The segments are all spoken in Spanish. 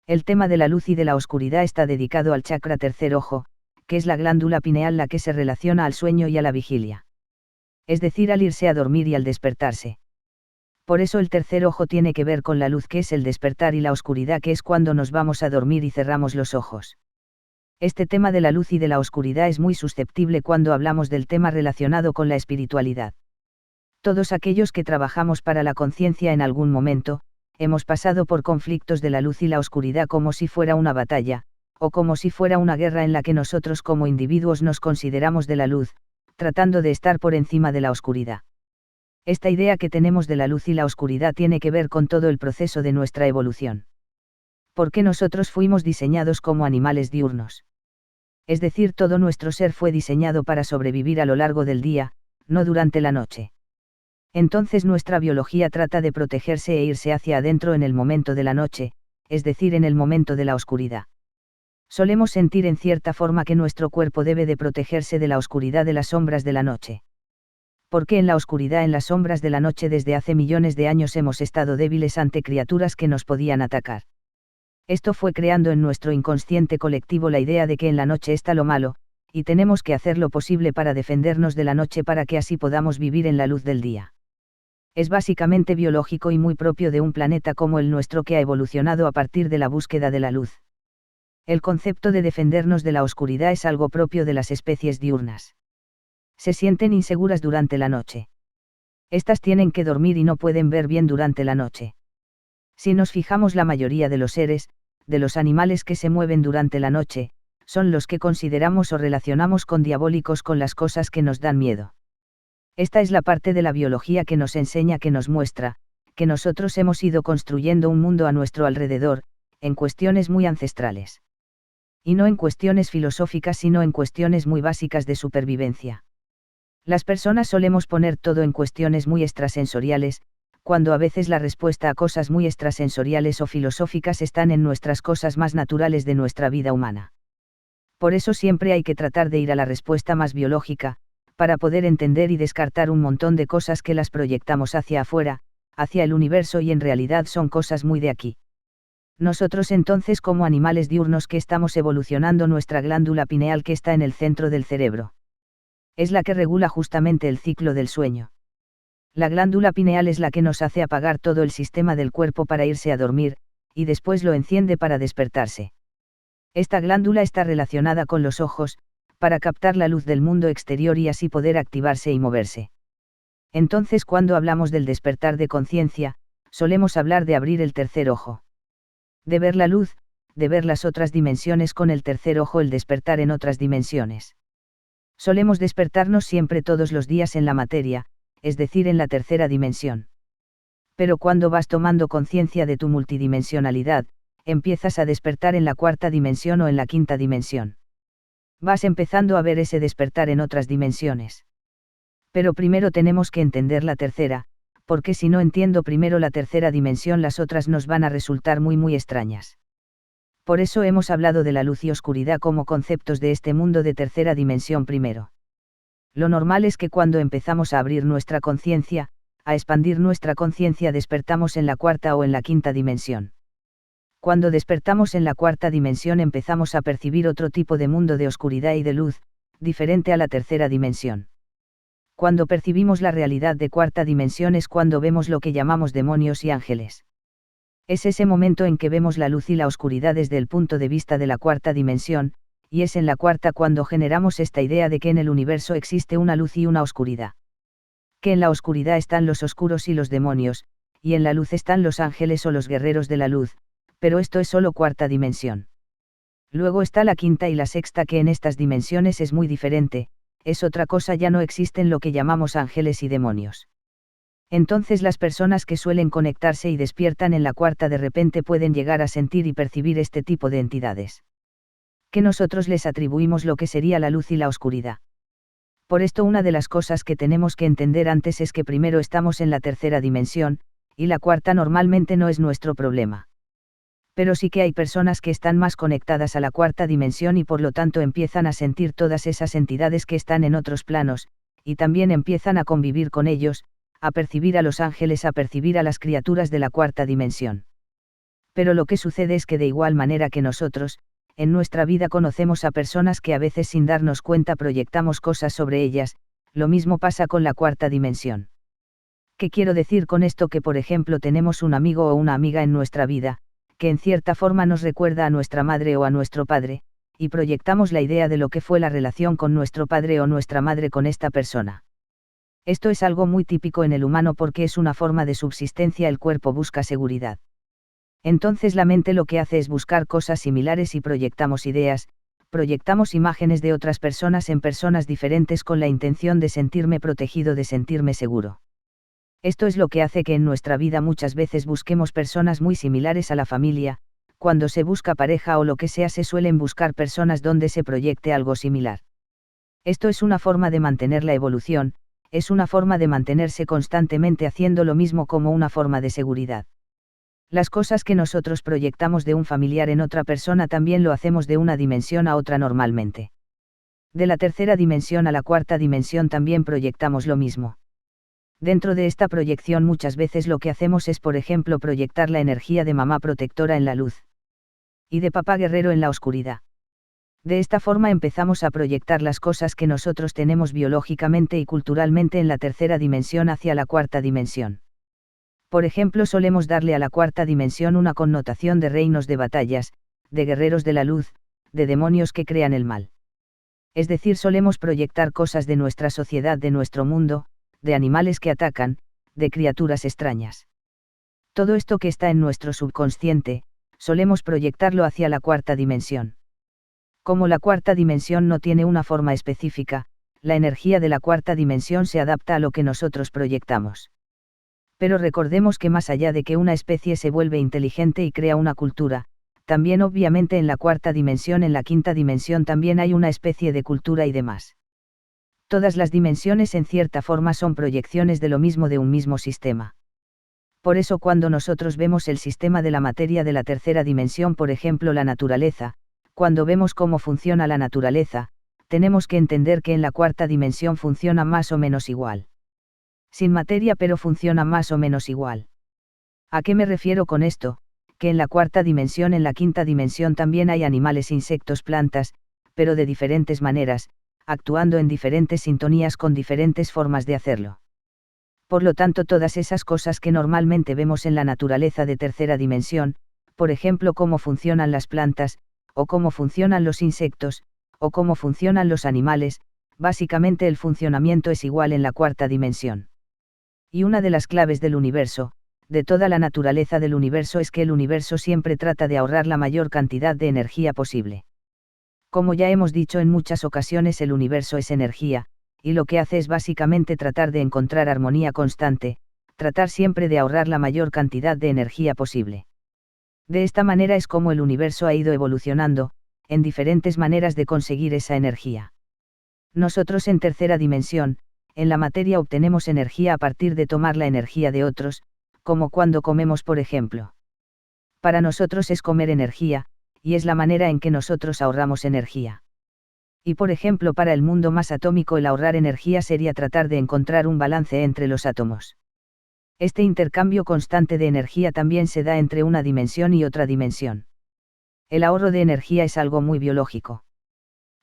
El tema de la luz y de la oscuridad está dedicado al chakra tercer ojo, que es la glándula pineal la que se relaciona al sueño y a la vigilia. Es decir, al irse a dormir y al despertarse. Por eso el tercer ojo tiene que ver con la luz, que es el despertar, y la oscuridad, que es cuando nos vamos a dormir y cerramos los ojos. Este tema de la luz y de la oscuridad es muy susceptible cuando hablamos del tema relacionado con la espiritualidad. Todos aquellos que trabajamos para la conciencia en algún momento, hemos pasado por conflictos de la luz y la oscuridad como si fuera una batalla, o como si fuera una guerra en la que nosotros como individuos nos consideramos de la luz, tratando de estar por encima de la oscuridad. Esta idea que tenemos de la luz y la oscuridad tiene que ver con todo el proceso de nuestra evolución. Porque nosotros fuimos diseñados como animales diurnos. Es decir, todo nuestro ser fue diseñado para sobrevivir a lo largo del día, no durante la noche. Entonces nuestra biología trata de protegerse e irse hacia adentro en el momento de la noche, es decir, en el momento de la oscuridad. Solemos sentir en cierta forma que nuestro cuerpo debe de protegerse de la oscuridad de las sombras de la noche. Porque en la oscuridad, en las sombras de la noche, desde hace millones de años hemos estado débiles ante criaturas que nos podían atacar. Esto fue creando en nuestro inconsciente colectivo la idea de que en la noche está lo malo, y tenemos que hacer lo posible para defendernos de la noche para que así podamos vivir en la luz del día. Es básicamente biológico y muy propio de un planeta como el nuestro, que ha evolucionado a partir de la búsqueda de la luz. El concepto de defendernos de la oscuridad es algo propio de las especies diurnas. Se sienten inseguras durante la noche. Estas tienen que dormir y no pueden ver bien durante la noche. Si nos fijamos, la mayoría de los seres, de los animales que se mueven durante la noche, son los que consideramos o relacionamos con diabólicos, con las cosas que nos dan miedo. Esta es la parte de la biología que nos enseña, que nos muestra, que nosotros hemos ido construyendo un mundo a nuestro alrededor, en cuestiones muy ancestrales. Y no en cuestiones filosóficas, sino en cuestiones muy básicas de supervivencia. Las personas solemos poner todo en cuestiones muy extrasensoriales, cuando a veces la respuesta a cosas muy extrasensoriales o filosóficas están en nuestras cosas más naturales de nuestra vida humana. Por eso siempre hay que tratar de ir a la respuesta más biológica, para poder entender y descartar un montón de cosas que las proyectamos hacia afuera, hacia el universo, y en realidad son cosas muy de aquí. Nosotros entonces, como animales diurnos que estamos evolucionando, nuestra glándula pineal, que está en el centro del cerebro, es la que regula justamente el ciclo del sueño. La glándula pineal es la que nos hace apagar todo el sistema del cuerpo para irse a dormir, y después lo enciende para despertarse. Esta glándula está relacionada con los ojos, para captar la luz del mundo exterior y así poder activarse y moverse. Entonces, cuando hablamos del despertar de conciencia, solemos hablar de abrir el tercer ojo. De ver la luz, de ver las otras dimensiones con el tercer ojo, el despertar en otras dimensiones. Solemos despertarnos siempre todos los días en la materia, es decir, en la tercera dimensión. Pero cuando vas tomando conciencia de tu multidimensionalidad, empiezas a despertar en la cuarta dimensión o en la quinta dimensión. Vas empezando a ver ese despertar en otras dimensiones. Pero primero tenemos que entender la tercera, porque si no entiendo primero la tercera dimensión, las otras nos van a resultar muy muy extrañas. Por eso hemos hablado de la luz y oscuridad como conceptos de este mundo de tercera dimensión primero. Lo normal es que cuando empezamos a abrir nuestra conciencia, a expandir nuestra conciencia, despertamos en la cuarta o en la quinta dimensión. Cuando despertamos en la cuarta dimensión, empezamos a percibir otro tipo de mundo de oscuridad y de luz, diferente a la tercera dimensión. Cuando percibimos la realidad de cuarta dimensión es cuando vemos lo que llamamos demonios y ángeles. Es ese momento en que vemos la luz y la oscuridad desde el punto de vista de la cuarta dimensión, y es en la cuarta cuando generamos esta idea de que en el universo existe una luz y una oscuridad. Que en la oscuridad están los oscuros y los demonios, y en la luz están los ángeles o los guerreros de la luz, pero esto es solo cuarta dimensión. Luego está la quinta y la sexta, que en estas dimensiones es muy diferente, es otra cosa, ya no existen lo que llamamos ángeles y demonios. Entonces las personas que suelen conectarse y despiertan en la cuarta de repente pueden llegar a sentir y percibir este tipo de entidades. Que nosotros les atribuimos lo que sería la luz y la oscuridad. Por esto una de las cosas que tenemos que entender antes es que primero estamos en la tercera dimensión, y la cuarta normalmente no es nuestro problema. Pero sí que hay personas que están más conectadas a la cuarta dimensión y por lo tanto empiezan a sentir todas esas entidades que están en otros planos, y también empiezan a convivir con ellos, a percibir a los ángeles, a percibir a las criaturas de la cuarta dimensión. Pero lo que sucede es que de igual manera que nosotros, en nuestra vida conocemos a personas que a veces sin darnos cuenta proyectamos cosas sobre ellas, lo mismo pasa con la cuarta dimensión. ¿Qué quiero decir con esto? Que por ejemplo tenemos un amigo o una amiga en nuestra vida, que en cierta forma nos recuerda a nuestra madre o a nuestro padre, y proyectamos la idea de lo que fue la relación con nuestro padre o nuestra madre con esta persona. Esto es algo muy típico en el humano porque es una forma de subsistencia, el cuerpo busca seguridad. Entonces la mente lo que hace es buscar cosas similares y proyectamos ideas, proyectamos imágenes de otras personas en personas diferentes con la intención de sentirme protegido, de sentirme seguro. Esto es lo que hace que en nuestra vida muchas veces busquemos personas muy similares a la familia, cuando se busca pareja o lo que sea se suelen buscar personas donde se proyecte algo similar. Esto es una forma de mantener la evolución, es una forma de mantenerse constantemente haciendo lo mismo como una forma de seguridad. Las cosas que nosotros proyectamos de un familiar en otra persona también lo hacemos de una dimensión a otra normalmente. De la tercera dimensión a la cuarta dimensión también proyectamos lo mismo. Dentro de esta proyección muchas veces lo que hacemos es, por ejemplo, proyectar la energía de mamá protectora en la luz. Y de papá guerrero en la oscuridad. De esta forma empezamos a proyectar las cosas que nosotros tenemos biológicamente y culturalmente en la tercera dimensión hacia la cuarta dimensión. Por ejemplo, solemos darle a la cuarta dimensión una connotación de reinos de batallas, de guerreros de la luz, de demonios que crean el mal. Es decir, solemos proyectar cosas de nuestra sociedad, de nuestro mundo, de animales que atacan, de criaturas extrañas. Todo esto que está en nuestro subconsciente, solemos proyectarlo hacia la cuarta dimensión. Como la cuarta dimensión no tiene una forma específica, la energía de la cuarta dimensión se adapta a lo que nosotros proyectamos. Pero recordemos que más allá de que una especie se vuelve inteligente y crea una cultura, también obviamente en la cuarta dimensión, en la quinta dimensión también hay una especie de cultura y demás. Todas las dimensiones en cierta forma son proyecciones de lo mismo, de un mismo sistema. Por eso cuando nosotros vemos el sistema de la materia de la tercera dimensión, por ejemplo la naturaleza, cuando vemos cómo funciona la naturaleza, tenemos que entender que en la cuarta dimensión funciona más o menos igual. Sin materia, pero funciona más o menos igual. ¿A qué me refiero con esto? Que en la cuarta dimensión, en la quinta dimensión también hay animales, insectos, plantas, pero de diferentes maneras, actuando en diferentes sintonías con diferentes formas de hacerlo. Por lo tanto, todas esas cosas que normalmente vemos en la naturaleza de tercera dimensión, por ejemplo cómo funcionan las plantas, o cómo funcionan los insectos, o cómo funcionan los animales, básicamente el funcionamiento es igual en la cuarta dimensión. Y una de las claves del universo, de toda la naturaleza del universo, es que el universo siempre trata de ahorrar la mayor cantidad de energía posible. Como ya hemos dicho en muchas ocasiones, el universo es energía, y lo que hace es básicamente tratar de encontrar armonía constante, tratar siempre de ahorrar la mayor cantidad de energía posible. De esta manera es como el universo ha ido evolucionando, en diferentes maneras de conseguir esa energía. Nosotros en tercera dimensión, en la materia, obtenemos energía a partir de tomar la energía de otros, como cuando comemos, por ejemplo. Para nosotros es comer energía, y es la manera en que nosotros ahorramos energía. Y por ejemplo, para el mundo más atómico, el ahorrar energía sería tratar de encontrar un balance entre los átomos. Este intercambio constante de energía también se da entre una dimensión y otra dimensión. El ahorro de energía es algo muy biológico.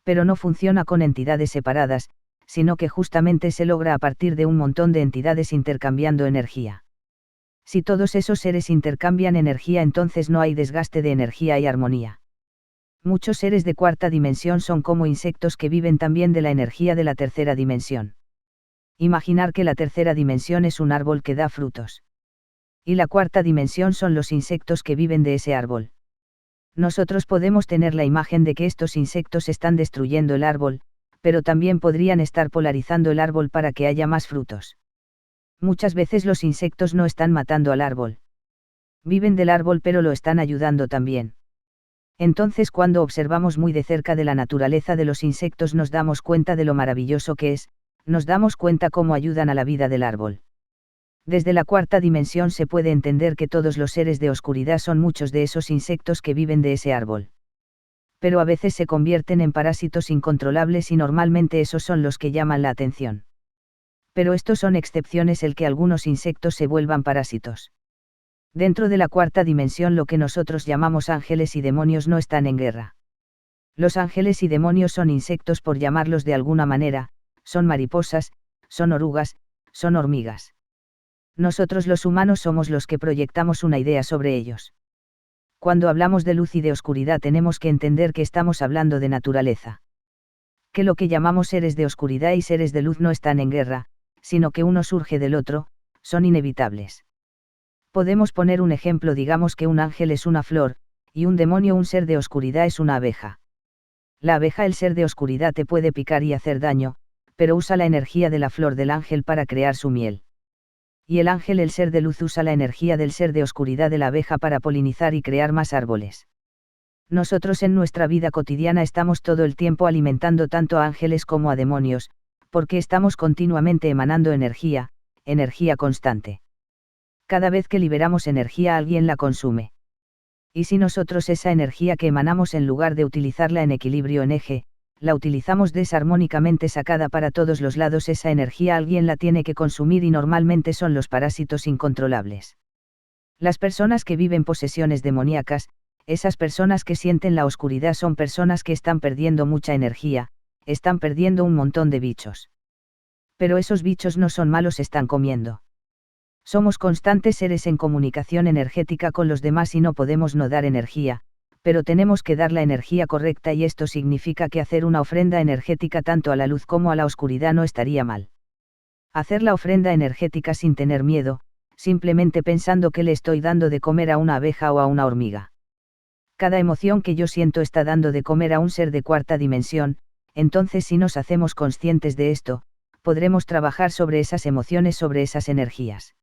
Pero no funciona con entidades separadas, sino que justamente se logra a partir de un montón de entidades intercambiando energía. Si todos esos seres intercambian energía, entonces no hay desgaste de energía y armonía. Muchos seres de cuarta dimensión son como insectos que viven también de la energía de la tercera dimensión. Imaginar que la tercera dimensión es un árbol que da frutos. Y la cuarta dimensión son los insectos que viven de ese árbol. Nosotros podemos tener la imagen de que estos insectos están destruyendo el árbol, pero también podrían estar polarizando el árbol para que haya más frutos. Muchas veces los insectos no están matando al árbol. Viven del árbol, pero lo están ayudando también. Entonces, cuando observamos muy de cerca de la naturaleza de los insectos, nos damos cuenta de lo maravilloso que es, nos damos cuenta cómo ayudan a la vida del árbol. Desde la cuarta dimensión se puede entender que todos los seres de oscuridad son muchos de esos insectos que viven de ese árbol. Pero a veces se convierten en parásitos incontrolables y normalmente esos son los que llaman la atención. Pero estos son excepciones, el que algunos insectos se vuelvan parásitos. Dentro de la cuarta dimensión lo que nosotros llamamos ángeles y demonios no están en guerra. Los ángeles y demonios son insectos por llamarlos de alguna manera, son mariposas, son orugas, son hormigas. Nosotros los humanos somos los que proyectamos una idea sobre ellos. Cuando hablamos de luz y de oscuridad tenemos que entender que estamos hablando de naturaleza. Que lo que llamamos seres de oscuridad y seres de luz no están en guerra, sino que uno surge del otro, son inevitables. Podemos poner un ejemplo, digamos que un ángel es una flor, y un demonio, un ser de oscuridad, es una abeja. La abeja, el ser de oscuridad, te puede picar y hacer daño, pero usa la energía de la flor del ángel para crear su miel. Y el ángel, el ser de luz, usa la energía del ser de oscuridad de la abeja para polinizar y crear más árboles. Nosotros en nuestra vida cotidiana estamos todo el tiempo alimentando tanto a ángeles como a demonios, porque estamos continuamente emanando energía, energía constante. Cada vez que liberamos energía alguien la consume. Y si nosotros esa energía que emanamos, en lugar de utilizarla en equilibrio en eje, la utilizamos desarmónicamente sacada para todos los lados, esa energía alguien la tiene que consumir y normalmente son los parásitos incontrolables. Las personas que viven posesiones demoníacas, esas personas que sienten la oscuridad, son personas que están perdiendo mucha energía, están perdiendo un montón de bichos. Pero esos bichos no son malos, están comiendo. Somos constantes seres en comunicación energética con los demás y no podemos no dar energía, pero tenemos que dar la energía correcta, y esto significa que hacer una ofrenda energética tanto a la luz como a la oscuridad no estaría mal. Hacer la ofrenda energética sin tener miedo, simplemente pensando que le estoy dando de comer a una abeja o a una hormiga. Cada emoción que yo siento está dando de comer a un ser de cuarta dimensión, entonces si nos hacemos conscientes de esto, podremos trabajar sobre esas emociones, sobre esas energías.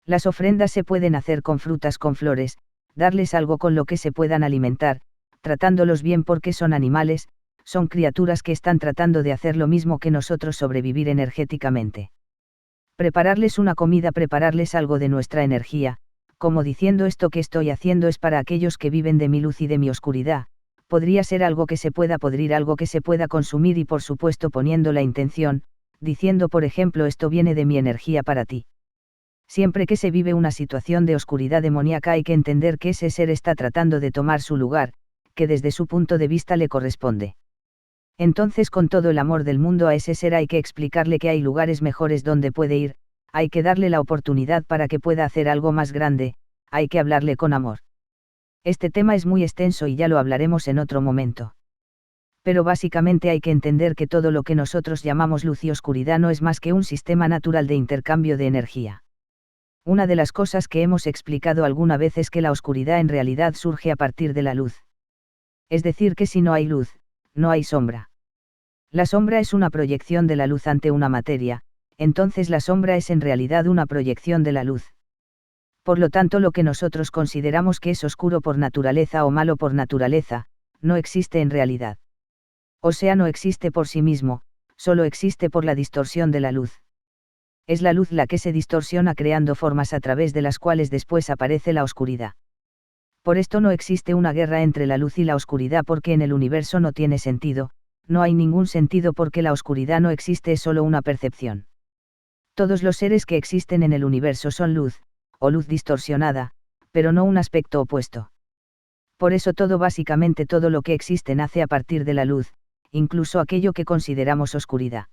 Las ofrendas se pueden hacer con frutas, con flores, darles algo con lo que se puedan alimentar, tratándolos bien porque son animales, son criaturas que están tratando de hacer lo mismo que nosotros, sobrevivir energéticamente. Prepararles una comida, prepararles algo de nuestra energía, como diciendo esto que estoy haciendo es para aquellos que viven de mi luz y de mi oscuridad, podría ser algo que se pueda podrir, algo que se pueda consumir, y por supuesto poniendo la intención, diciendo por ejemplo esto viene de mi energía para ti. Siempre que se vive una situación de oscuridad demoníaca hay que entender que ese ser está tratando de tomar su lugar, que desde su punto de vista le corresponde. Entonces con todo el amor del mundo a ese ser hay que explicarle que hay lugares mejores donde puede ir, hay que darle la oportunidad para que pueda hacer algo más grande, hay que hablarle con amor. Este tema es muy extenso y ya lo hablaremos en otro momento. Pero básicamente hay que entender que todo lo que nosotros llamamos luz y oscuridad no es más que un sistema natural de intercambio de energía. Una de las cosas que hemos explicado alguna vez es que la oscuridad en realidad surge a partir de la luz. Es decir, que si no hay luz, no hay sombra. La sombra es una proyección de la luz ante una materia, entonces la sombra es en realidad una proyección de la luz. Por lo tanto, lo que nosotros consideramos que es oscuro por naturaleza o malo por naturaleza, no existe en realidad. O sea, no existe por sí mismo, solo existe por la distorsión de la luz. Es la luz la que se distorsiona creando formas a través de las cuales después aparece la oscuridad. Por esto no existe una guerra entre la luz y la oscuridad, porque en el universo no tiene sentido, no hay ningún sentido, porque la oscuridad no existe, es solo una percepción. Todos los seres que existen en el universo son luz, o luz distorsionada, pero no un aspecto opuesto. Por eso básicamente todo lo que existe nace a partir de la luz, incluso aquello que consideramos oscuridad.